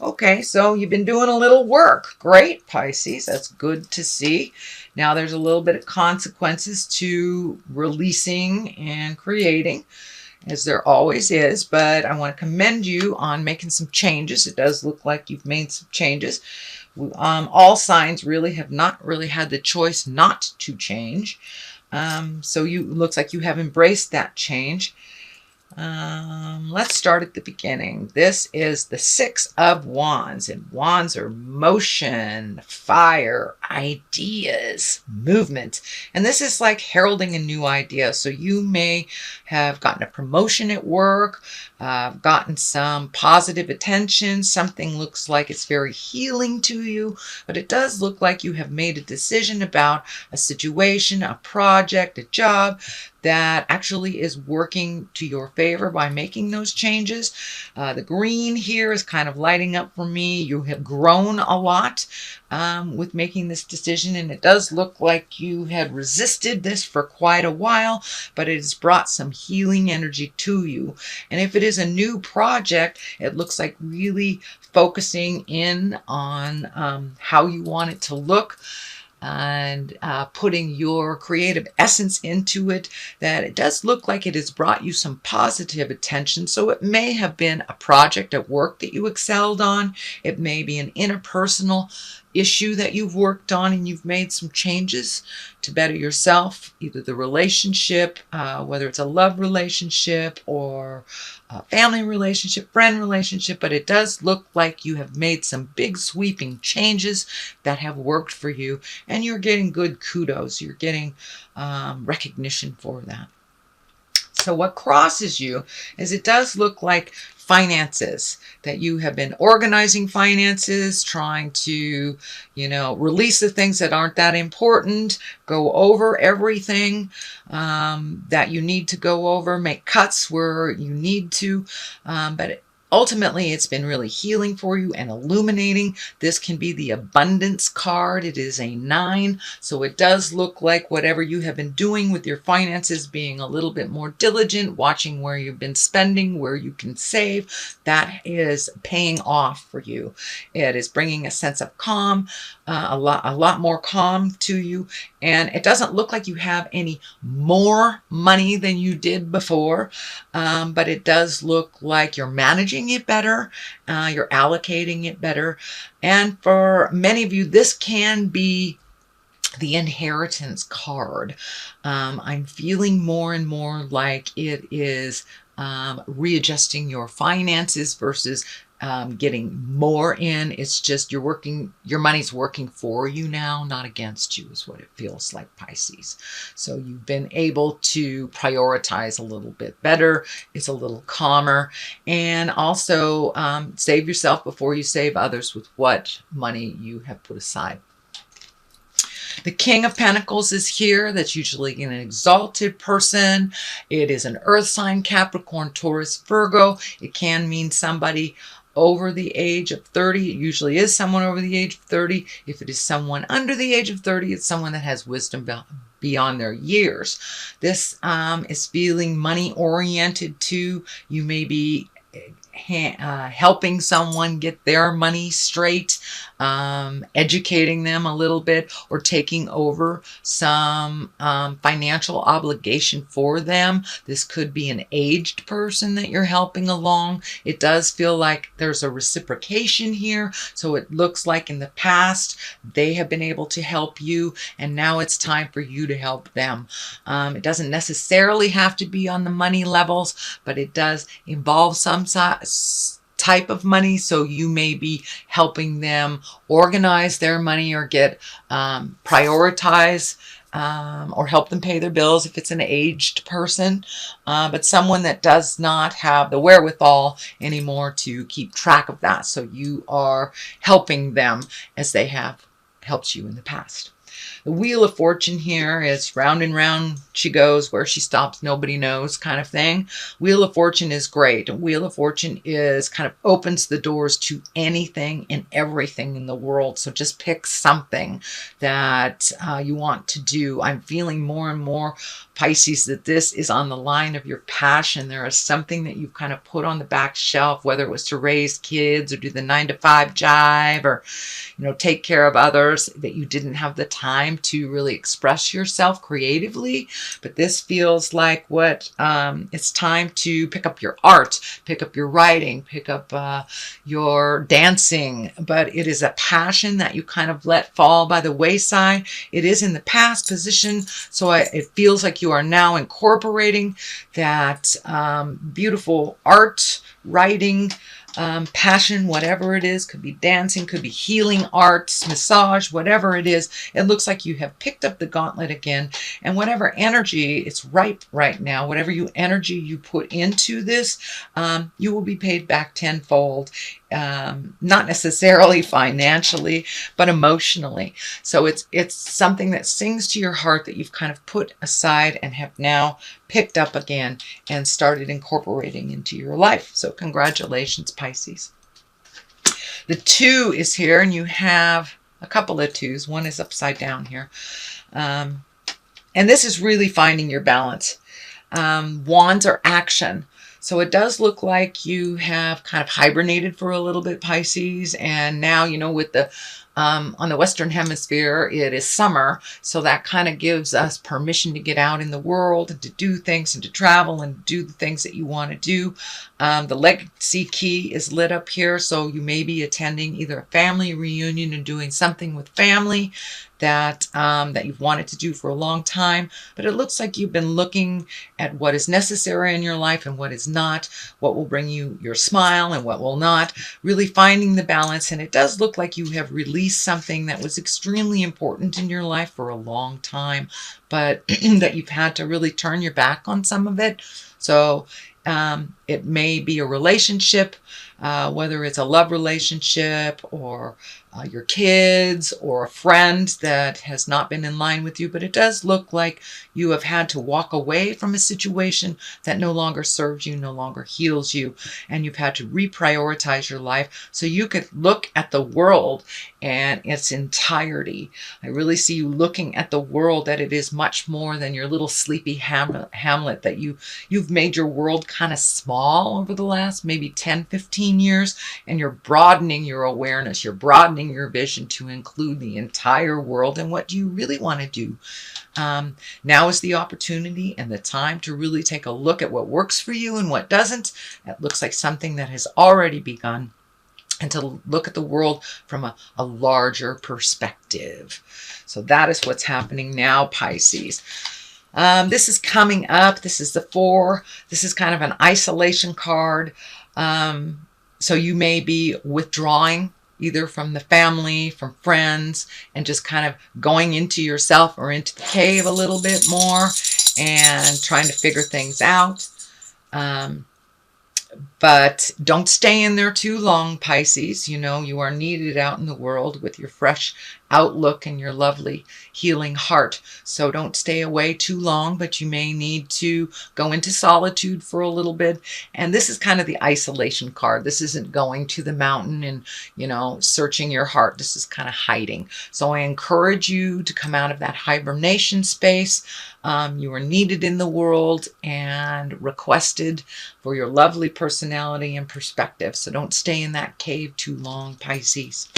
Okay, so you've been doing a little work. Great, Pisces. That's good to see. Now there's a little bit of consequences to releasing and creating, as there always is, but I want to commend you on making some changes. It does look like you've made some changes. All signs really have not really had the choice not to change. So looks like you have embraced that change. Let's start at the beginning. This is the Six of Wands, and wands are motion, fire, ideas, movement. And this is like heralding a new idea. So you may have gotten a promotion at work, gotten some positive attention. Something looks like it's very healing to you, but it does look like you have made a decision about a situation, a project, a job that actually is working to your favor by making those changes. The green here is kind of lighting up for me. You have grown a lot with making this decision, and it does look like you had resisted this for quite a while, but it has brought some healing energy to you. And if it is a new project, it looks like really focusing in on how you want it to look, and putting your creative essence into it, that it does look like it has brought you some positive attention. So it may have been a project at work that you excelled on. It may be an interpersonal issue that you've worked on and you've made some changes to better yourself, either the relationship, whether it's a love relationship or a family relationship, friend relationship, but it does look like you have made some big sweeping changes that have worked for you, and you're getting good kudos. You're getting recognition for that. So what crosses you is it does look like finances, that you have been organizing finances, trying to, release the things that aren't that important, go over everything that you need to go over, make cuts where you need to, but ultimately, it's been really healing for you and illuminating. This can be the abundance card. It is a 9. So it does look like whatever you have been doing with your finances, being a little bit more diligent, watching where you've been spending, where you can save, that is paying off for you. It is bringing a sense of calm, a lot more calm to you. And it doesn't look like you have any more money than you did before, but it does look like you're managing it better, you're allocating it better. And for many of you, this can be the inheritance card. I'm feeling more and more like it is readjusting your finances versus getting more in. It's just your money's working for you now, not against you, is what it feels like, Pisces. So you've been able to prioritize a little bit better. It's a little calmer. And also save yourself before you save others with what money you have put aside. The King of Pentacles is here. That's usually an exalted person. It is an earth sign, Capricorn, Taurus, Virgo. It can mean somebody over the age of 30. It usually is someone over the age of 30. If it is someone under the age of 30, it's someone that has wisdom beyond their years. This is feeling money oriented too. You may be helping someone get their money straight, educating them a little bit, or taking over some financial obligation for them. This could be an aged person that you're helping along. It does feel like there's a reciprocation here. So it looks like in the past they have been able to help you, and now it's time for you to help them. It doesn't necessarily have to be on the money levels, but it does involve some type of money. So you may be helping them organize their money, or get prioritize, or help them pay their bills if it's an aged person, but someone that does not have the wherewithal anymore to keep track of that. So you are helping them as they have helped you in the past. The Wheel of Fortune here is round and round she goes, where she stops, nobody knows kind of thing. Wheel of Fortune is great. Wheel of Fortune is kind of opens the doors to anything and everything in the world. So just pick something that you want to do. I'm feeling more and more, Pisces, that this is on the line of your passion. There is something that you've kind of put on the back shelf, whether it was to raise kids or do the 9-to-5 jive or, take care of others, that you didn't have the time to really express yourself creatively. But this feels like it's time to pick up your art, pick up your writing, pick up your dancing. But it is a passion that you kind of let fall by the wayside. It is in the past position, so it feels like you are now incorporating that beautiful art, writing, passion, whatever it is. Could be dancing, could be healing arts, massage, whatever it is. It looks like you have picked up the gauntlet again, and whatever energy, it's ripe right now. Whatever energy you put into this, you will be paid back tenfold. Not necessarily financially, but emotionally. So it's something that sings to your heart that you've kind of put aside and have now picked up again and started incorporating into your life. So congratulations, Pisces. The 2 is here, and you have a couple of 2s. One is upside down here. And this is really finding your balance. Wands are action. So it does look like you have kind of hibernated for a little bit, Pisces. And now, with the on the Western Hemisphere, it is summer. So that kind of gives us permission to get out in the world and to do things and to travel and do the things that you want to do. The legacy key is lit up here. So you may be attending either a family reunion and doing something with family that you've wanted to do for a long time. But it looks like you've been looking at what is necessary in your life and what is not, what will bring you your smile and what will not, really finding the balance. And it does look like you have released something that was extremely important in your life for a long time, but that you've had to really turn your back on some of it. So it may be a relationship, whether it's a love relationship or your kids or a friend that has not been in line with you. But it does look like you have had to walk away from a situation that no longer serves you, no longer heals you. And you've had to reprioritize your life so you could look at the world and its entirety. I really see you looking at the world that it is much more than your little sleepy hamlet that you've made your world kind of small over the last maybe 10, 15 years. And you're broadening your awareness. You're broadening your vision to include the entire world. And what do you really want to do? Now is the opportunity and the time to really take a look at what works for you and what doesn't. It looks like something that has already begun. And to look at the world from a larger perspective. So that is what's happening now, Pisces. This is coming up. This is the 4. This is kind of an isolation card. So you may be withdrawing either from the family, from friends, and just kind of going into yourself or into the cave a little bit more and trying to figure things out. But don't stay in there too long, Pisces. You are needed out in the world with your fresh outlook and your lovely healing heart. So don't stay away too long, but you may need to go into solitude for a little bit. And this is kind of the isolation card. This isn't going to the mountain and, searching your heart. This is kind of hiding. So I encourage you to come out of that hibernation space. You are needed in the world and requested for your lovely personality and perspective. So don't stay in that cave too long, Pisces.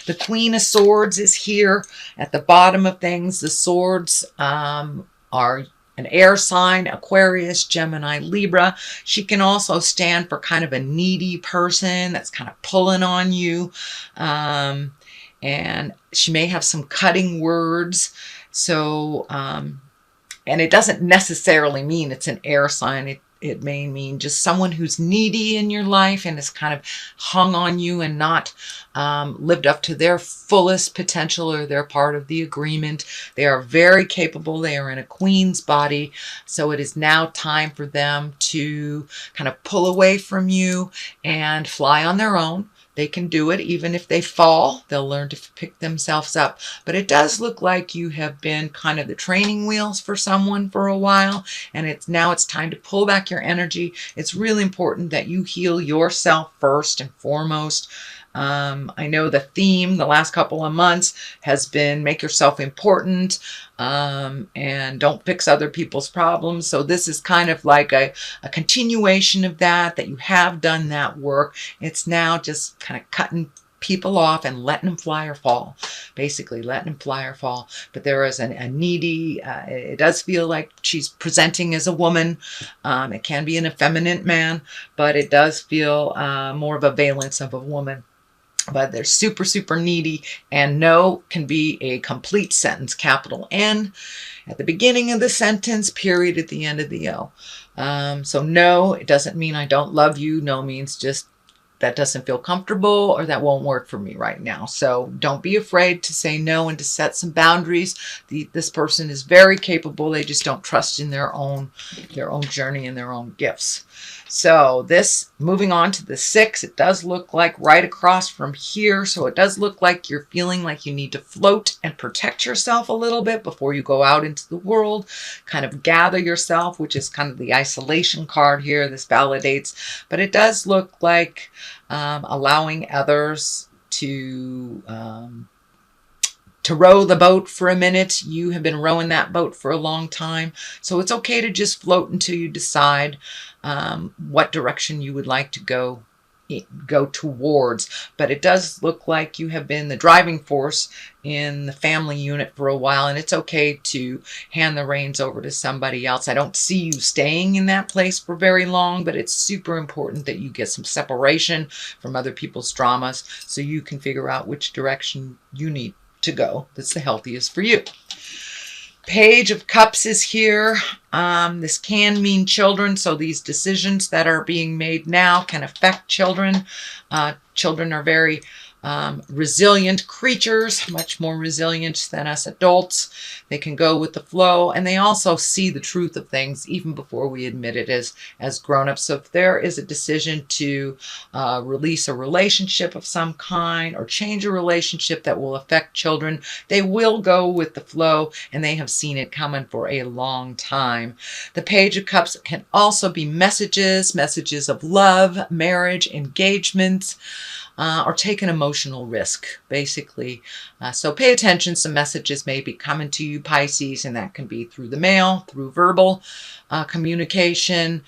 The Queen of Swords is here at the bottom of things. The swords are an air sign, Aquarius, Gemini, Libra. She can also stand for kind of a needy person that's kind of pulling on you. And she may have some cutting words. So, and it doesn't necessarily mean it's an air sign. It may mean just someone who's needy in your life and has kind of hung on you and not lived up to their fullest potential or their part of the agreement. They are very capable. They are in a queen's body. So it is now time for them to kind of pull away from you and fly on their own. They can do it. Even if they fall, they'll learn to pick themselves up. But it does look like you have been kind of the training wheels for someone for a while, and now it's time to pull back your energy. It's really important that you heal yourself first and foremost. I know the theme the last couple of months has been make yourself important, and don't fix other people's problems. So this is kind of like a continuation of that you have done that work. It's now just kind of cutting people off and letting them fly or fall, basically letting them fly or fall. But there is a needy, it does feel like she's presenting as a woman. It can be an effeminate man, but it does feel more of a valence of a woman. But they're super, super needy, and no can be a complete sentence, capital N at the beginning of the sentence, period at the end of the O. So no, it doesn't mean I don't love you. No means just that doesn't feel comfortable, or that won't work for me right now. So don't be afraid to say no and to set some boundaries. This person is very capable. They just don't trust in their own journey and their own gifts. So this, moving on to the 6, it does look like right across from here. So it does look like you're feeling like you need to float and protect yourself a little bit before you go out into the world, kind of gather yourself, which is kind of the isolation card here. This validates, but it does look like allowing others to row the boat for a minute. You have been rowing that boat for a long time. So it's okay to just float until you decide what direction you would like to go towards. But it does look like you have been the driving force in the family unit for a while, and it's okay to hand the reins over to somebody else. I don't see you staying in that place for very long, but it's super important that you get some separation from other people's dramas so you can figure out which direction you need to go that's the healthiest for you. Page of Cups is here. This can mean children, so these decisions that are being made now can affect children. Children are very resilient creatures, much more resilient than us adults. They can go with the flow, and they also see the truth of things even before we admit it as grown-ups. So if there is a decision to release a relationship of some kind or change a relationship that will affect children, they will go with the flow, and they have seen it coming for a long time. The Page of Cups can also be messages of love, marriage, engagements, or take an emotional risk, basically. So pay attention. Some messages may be coming to you, Pisces, and that can be through the mail, through verbal communication,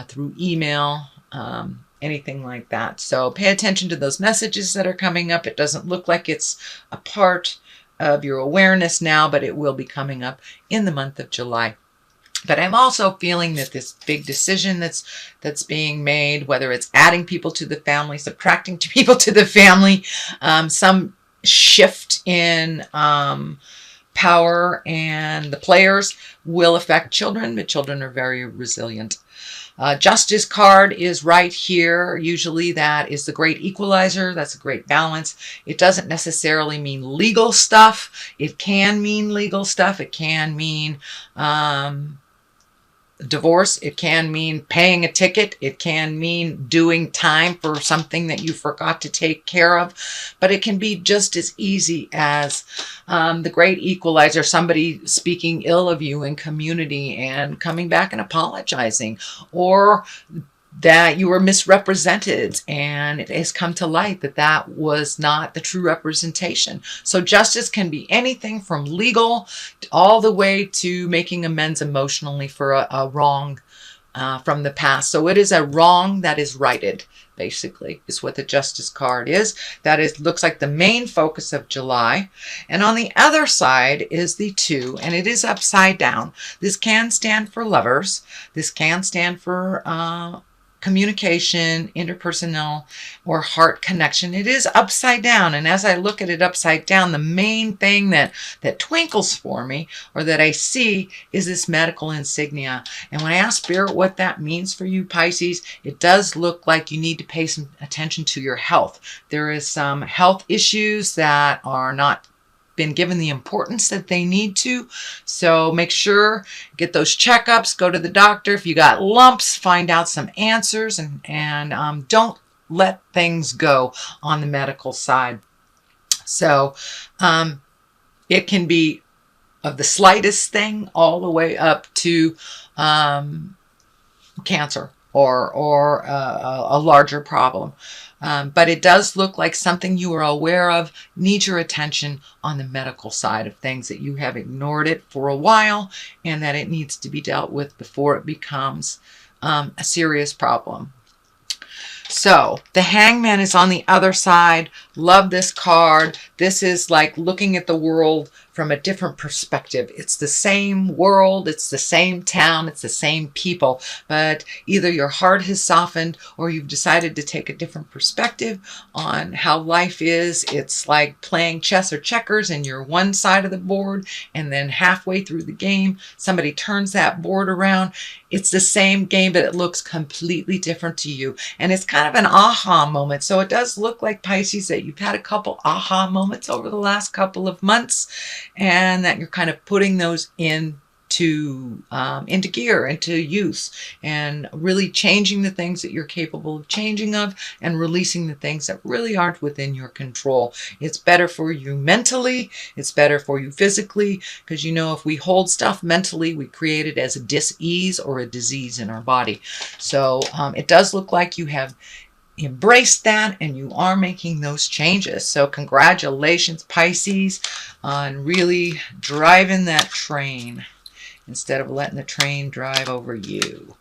through email, anything like that. So pay attention to those messages that are coming up. It doesn't look like it's a part of your awareness now, but it will be coming up in the month of July. But I'm also feeling that this big decision that's being made, whether it's adding people to the family, subtracting people to the family, some shift in power and the players will affect children, but children are very resilient. Justice card is right here. Usually that is the great equalizer. That's a great balance. It doesn't necessarily mean legal stuff. It can mean legal stuff. It can mean divorce. It can mean paying a ticket. It can mean doing time for something that you forgot to take care of. But it can be just as easy as the great equalizer, somebody speaking ill of you in community and coming back and apologizing, or that you were misrepresented and it has come to light that that was not the true representation. So justice can be anything from legal all the way to making amends emotionally for a wrong from the past. So it is a wrong that is righted, basically, is what the Justice card is. That is, looks like the main focus of July. And on the other side is the 2, and it is upside down. This can stand for lovers. This can stand for communication, interpersonal, or heart connection. It is upside down, and as I look at it upside down, the main thing that twinkles for me, or that I see, is this medical insignia. And when I ask Spirit what that means for you, Pisces, it does look like you need to pay some attention to your health. There is some health issues that are not been given the importance that they need to. So make sure, get those checkups, go to the doctor. If you got lumps, find out some answers, and don't let things go on the medical side. So it can be of the slightest thing all the way up to cancer or a larger problem. But it does look like something you are aware of, needs your attention on the medical side of things, that you have ignored it for a while and that it needs to be dealt with before it becomes a serious problem. So the Hangman is on the other side. Love this card. This is like looking at the world from a different perspective. It's the same world, it's the same town, it's the same people, but either your heart has softened or you've decided to take a different perspective on how life is. It's like playing chess or checkers and you're one side of the board, and then halfway through the game, somebody turns that board around. It's the same game, but it looks completely different to you. And it's kind of an aha moment. So it does look like, Pisces, that you've had a couple aha moments over the last couple of months, and that you're kind of putting those into gear, into use, and really changing the things that you're capable of changing of, and releasing the things that really aren't within your control. It's better for you mentally, it's better for you physically, because you know, if we hold stuff mentally, we create it as a dis-ease or a disease in our body. So it does look like you have embraced that and you are making those changes. So congratulations, Pisces, on really driving that train instead of letting the train drive over you.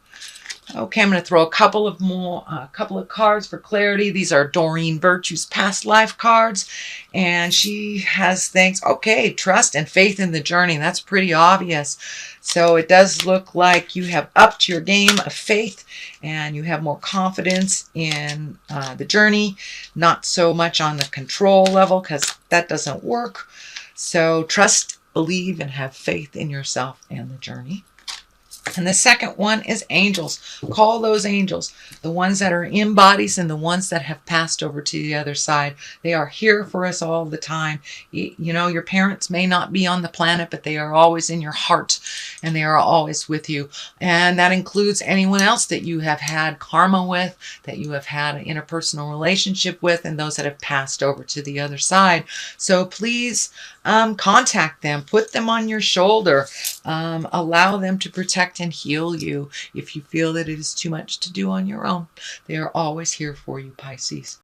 Okay, I'm going to throw a couple of cards for clarity. These are Doreen Virtue's past life cards, and she has things, okay, trust and faith in the journey. That's pretty obvious. So it does look like you have upped your game of faith and you have more confidence in the journey, not so much on the control level, because that doesn't work. So trust, believe, and have faith in yourself and the journey. And the second one is angels. Call those angels, the ones that are in bodies and the ones that have passed over to the other side. They are here for us all the time. You know, your parents may not be on the planet, but they are always in your heart and they are always with you. And that includes anyone else that you have had karma with, that you have had an interpersonal relationship with, and those that have passed over to the other side. So please contact them, put them on your shoulder, allow them to protect and heal you if you feel that it is too much to do on your own. They are always here for you, Pisces.